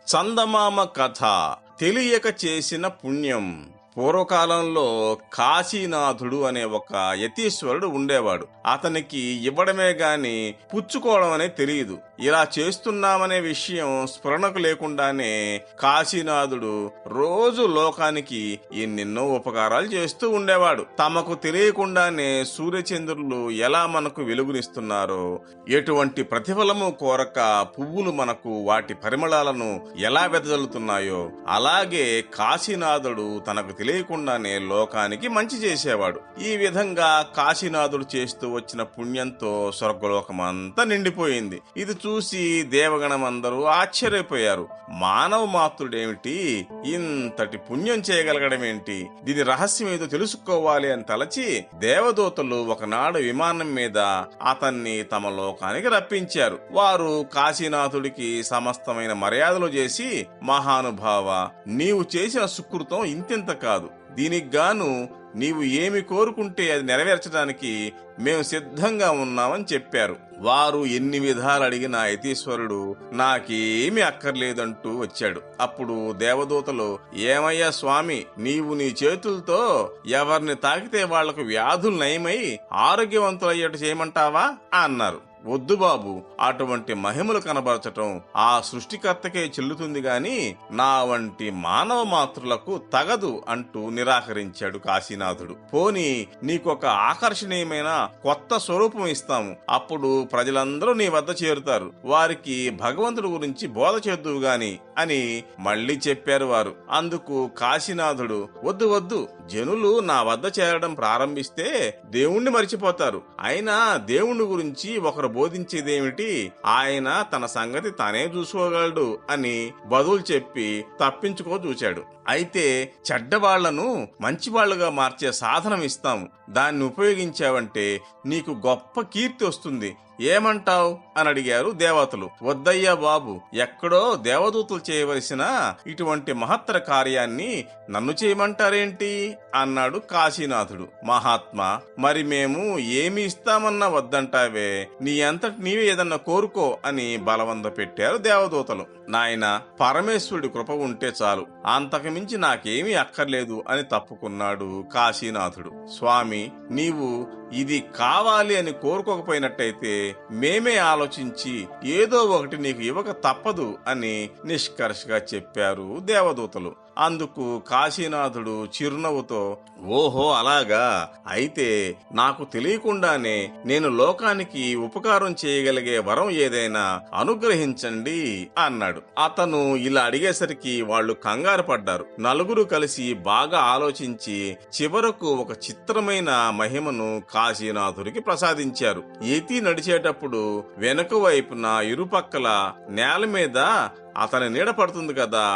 చందమామ కథ. తెలియక చేసిన పుణ్యం. పూర్వకాలంలో కాశీనాథుడు అనే ఒక యతీశ్వరుడు ఉండేవాడు. అతనికి ఇవ్వడమే గాని పుచ్చుకోవడం అనే తెలియదు. ఇలా చేస్తున్నామనే విషయం స్ఫురణకు లేకుండానే కాశీనాథుడు రోజు లోకానికి ఎన్నెన్నో ఉపకారాలు చేస్తూ ఉండేవాడు. తమకు తెలియకుండానే సూర్యచంద్రులు ఎలా మనకు వెలుగునిస్తున్నారో, ఎటువంటి ప్రతిఫలము కోరక పువ్వులు మనకు వాటి పరిమళాలను ఎలా వెదజల్లుతున్నాయో, అలాగే కాశీనాథుడు తనకు తెలియకుండానే లోకానికి మంచి చేసేవాడు. ఈ విధంగా కాశీనాథుడు చేస్తూ వచ్చిన పుణ్యంతో స్వర్గలోకమంతా నిండిపోయింది. ఇది చూసి దేవగణం అందరూ ఆశ్చర్యపోయారు. మానవ మాతృడేమిటి, ఇంతటి పుణ్యం చేయగలగడమేంటి, దీని రహస్యం ఏదో తెలుసుకోవాలి అని తలచి దేవదూతలు ఒకనాడు విమానం మీద అతన్ని తమ లోకానికి రప్పించారు. వారు కాశీనాథుడికి సమస్తమైన మర్యాదలు చేసి, మహానుభావ, నీవు చేసిన సుకృతం ఇంతింత కాదు, దీనికి గాను నీవు ఏమి కోరుకుంటే అది నెరవేర్చడానికి మేము సిద్ధంగా ఉన్నామని చెప్పారు. వారు ఎన్ని విధాలు అడిగిన యతీశ్వరుడు నాకేమీ అక్కర్లేదంటూ వచ్చాడు. అప్పుడు దేవదూతలు, ఏమయ్యా స్వామి, నీవు నీ చేతులతో ఎవరిని తాకితే వాళ్లకు వ్యాధులు నయమై ఆరోగ్యవంతులయ్యేట్టు చేయమంటావా అన్నారు. వద్దు బాబు, అటువంటి మహిమలు కనబరచటం ఆ సృష్టికర్తకే చెల్లుతుంది గాని నా వంటి మానవ మాతృలకు తగదు అంటూ నిరాకరించాడు కాశీనాథుడు. పోనీ నీకొక ఆకర్షణీయమైన కొత్త స్వరూపం ఇస్తాము, అప్పుడు ప్రజలందరూ నీ వద్ద చేరుతారు, వారికి భగవంతుడి గురించి బోధ చేద్దువు గాని అని మళ్లీ చెప్పారు వారు. అందుకు కాశీనాథుడు, వద్దు వద్దు, జనులు నా వద్ద చేరడం ప్రారంభిస్తే దేవుణ్ణి మరిచిపోతారు. అయినా దేవుణ్ణి గురించి ఒకరు బోధించేదేమిటి, ఆయన తన సంగతి తానే చూసుకోగలడు అని బదులు చెప్పి తప్పించుకో చూచాడు. అయితే చెడ్డవాళ్లను మంచివాళ్లుగా మార్చే సాధనం ఇస్తాము, దాన్ని ఉపయోగించావంటే నీకు గొప్ప కీర్తి వస్తుంది, ఏమంటావ్ అని అడిగారు దేవతలు. వద్దయ్యా బాబు, ఎక్కడో దేవదూతలు చేయవలసిన ఇటువంటి మహత్తర కార్యాన్ని నన్ను చేయమంటారేంటి అన్నాడు కాశీనాథుడు. మహాత్మా, మరి మేము ఏమి ఇస్తామన్నా వద్దంటావే, నీ అంతటి నీవే ఏదన్నా కోరుకో అని బలవంత పెట్టారు దేవదూతలు. నాయన, పరమేశ్వరుడి కృప ఉంటే చాలు, అంతకు మించి నాకేమీ అక్కర్లేదు అని తప్పుకున్నాడు కాశీనాథుడు. స్వామి, నీవు ఇది కావాలి అని కోరుకోకపోయినట్టయితే మేమే ఆలోచించి ఏదో ఒకటి నీకు ఇవ్వక తప్పదు అని నిష్కర్షగా చెప్పారు దేవదూతలు. అందుకు కాశీనాథుడు చిరునవ్వుతో, ఓహో అలాగా, అయితే నాకు తెలియకుండానే నేను లోకానికి ఉపకారం చేయగలిగే వరం ఏదైనా అనుగ్రహించండి అన్నాడు. అతను ఇలా అడిగేసరికి వాళ్ళు కంగారు పడ్డారు. నలుగురు కలిసి బాగా ఆలోచించి చివరకు ఒక చిత్రమైన మహిమను కాశీనాథుడికి ప్రసాదించారు. యతి నడిచేటప్పుడు వెనుక వైపున ఇరుపక్కల నేల మీద అతని నీడ పడుతుంది కదా,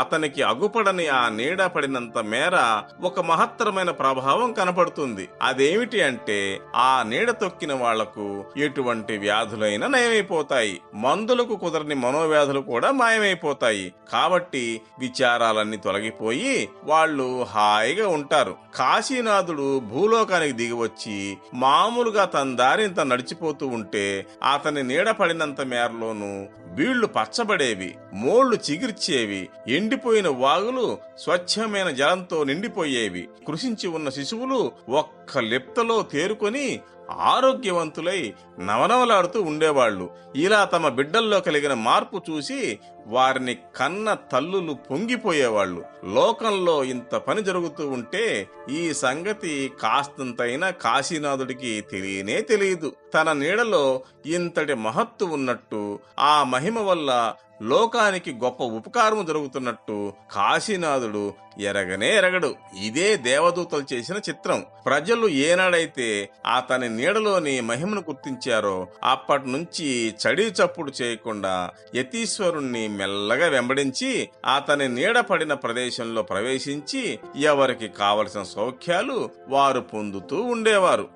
అతనికి అగుపడని ఆ నీడ పడినంత మేర ఒక మహత్తరమైన ప్రభావం కనపడుతుంది. అదేమిటి అంటే, ఆ నీడ తొక్కిన వాళ్లకు ఎటువంటి వ్యాధులైనా నయమైపోతాయి, మందులకు కుదరని మనోవ్యాధులు కూడా మాయమైపోతాయి. కాబట్టి విచారాలన్నీ తొలగిపోయి వాళ్ళు హాయిగా ఉంటారు. కాశీనాథుడు భూలోకానికి దిగివచ్చి మామూలుగా తన దారిని తను నడిచిపోతూ ఉంటే అతని నీడ పడినంత మేరలోనూ వీళ్లు పచ్చబడేవి, మోళ్లు చిగిర్చేవి, ఎండిపోయిన వాగులు స్వచ్ఛమైన జలంతో నిండిపోయేవి, కృషించి ఉన్న శిశువులు ఒక్క లిప్తలో తేరుకొని ఆరోగ్యవంతులై నవనవలాడుతూ ఉండేవాళ్లు. ఇలా తమ బిడ్డల్లో కలిగిన మార్పు చూసి వారిని కన్న తల్లులు పొంగిపోయేవాళ్లు. లోకంలో ఇంత పని జరుగుతూ ఉంటే ఈ సంగతి కాస్తంతైనా కాశీనాథుడికి తెలియనే తెలియదు. తన నీడలో ఇంతటి మహత్తు ఉన్నట్టు, ఆ మహిమ వల్ల లోకానికి గొప్ప ఉపకారము జరుగుతున్నట్టు కాశీనాథుడు ఎరగనే ఎరగడు. ఇదే దేవదూతలు చేసిన చిత్రం. ప్రజలు ఏనాడైతే అతని నీడలోని మహిమను గుర్తించారో అప్పటి నుంచి చడి చప్పుడు చేయకుండా యతీశ్వరుణ్ణి మెల్లగా వెంబడించి అతని నీడ పడిన ప్రదేశంలో ప్రవేశించి ఎవరికి కావలసిన సౌఖ్యాలు వారు పొందుతూ ఉండేవారు.